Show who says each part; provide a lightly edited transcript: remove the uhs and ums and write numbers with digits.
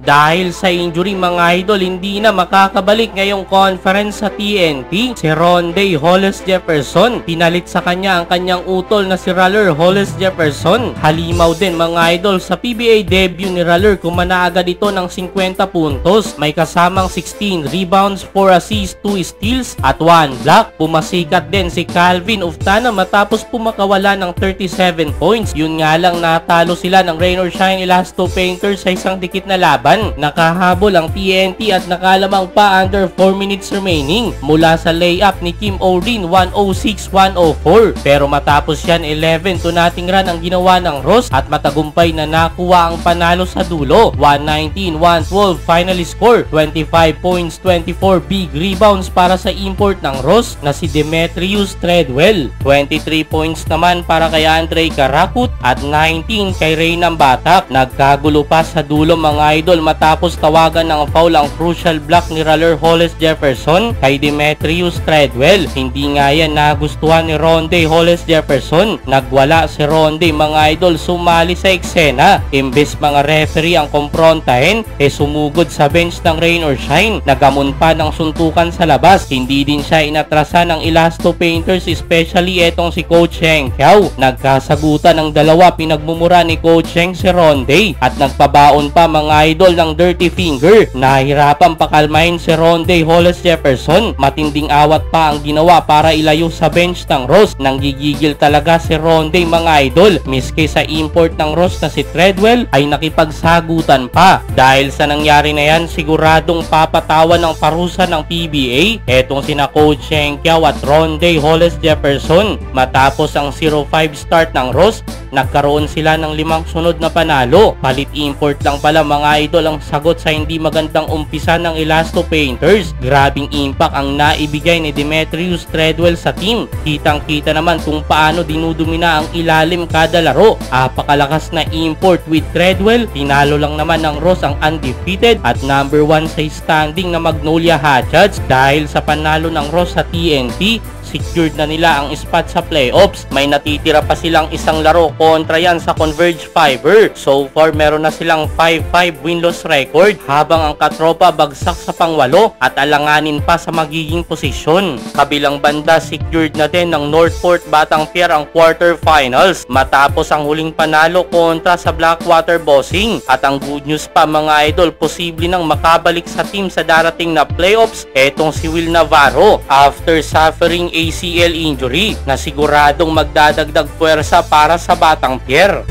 Speaker 1: Dahil sa injury mga idol, hindi na makakabalik ngayong conference sa TNT si Rondae Hollis Jefferson. Pinalit sa kanya ang kanyang utol na si Rhaller Hollis Jefferson. Halimaw din mga idol sa PBA debut ni Rhaller, kumana agad ito ng 50 puntos. May kasamang 16 rebounds, 4 assists, 2 steals at 1 block. Pumasikat din si Calvin Uftana matapos pumakawala ng 37 points. Yun nga lang, natalo sila ng Rain or Shine Elasto Painters sa isang dikit na laban. Nakahabol ang TNT at nakalamang pa under 4 minutes remaining mula sa layup ni Kim O'Rin 106-104. Pero matapos yan, 11-0 run ang ginawa ng Ross at matagumpay na nakuha ang panalo sa dulo. 119-112 final score, 25 points, 24 big rebounds para sa import ng Ross na si Demetrius Treadwell. 23 points naman para kay Andre Karakut at 19 kay Reynam Batak. Nagkagulo pa sa dulo mga idol matapos tawagan ng foul ang crucial block ni Rhaller Hollis Jefferson kay Demetrius Treadwell. Hindi nga yan nagustuhan ni Rondae Hollis Jefferson. Nagwala si Rondae mga idol, sumali sa eksena. Imbes mga referee ang komprontahin, sumugod sa bench ng Rain or Shine. Nagamon pa ng suntukan sa labas. Hindi din siya inatrasan ng Elasto Painters, especially etong si Coach Heng Kiao. Nagkasagutan ng dalawa, pinagmumura ni Coach Heng si Rondae at nagpabaon pa mga idol ng dirty finger. Nahirapan pakalmahin si Rondae Hollis Jefferson. Matinding awat pa ang ginawa para ilayo sa bench ng Ross. Nanggigigil talaga si Rondae mga idol. Miski sa import ng Ross na si Treadwell ay nakipagsagutan pa. Dahil sa nangyari na yan, siguradong papatawan ng parusa ng PBA etong sina Coach Heng Kiao at Rondae Hollis Jefferson. Matapos ang 0-5 start ng Ross, nagkaroon sila ng 5 sunod na panalo. Palit import lang pala mga idol ang sagot sa hindi magandang umpisa ng Elasto Painters. Grabing impact ang naibigay ni Demetrius Treadwell sa team. Kitang-kita naman kung paano dinudumina ang ilalim kada laro. Apakalakas na import with Treadwell. Tinalo lang naman ng Ross ang undefeated at number 1 sa standing na Magnolia Hatchets. Dahil sa panalo ng Ross sa TNT, secured na nila ang spot sa playoffs. May natitira pa silang isang laro kontra yan sa Converge Fiber. So far, meron na silang 5-5 win-loss record habang ang katropa bagsak sa pangwalo at alanganin pa sa magiging posisyon. Kabilang banda, secured na din ng Northport Batangpier ang quarterfinals matapos ang huling panalo kontra sa Blackwater Bossing. At ang good news pa mga idol, posible nang makabalik sa team sa darating na playoffs etong si Will Navarro after suffering ACL injury na siguradong magdadagdag puwersa para sa Batangpier.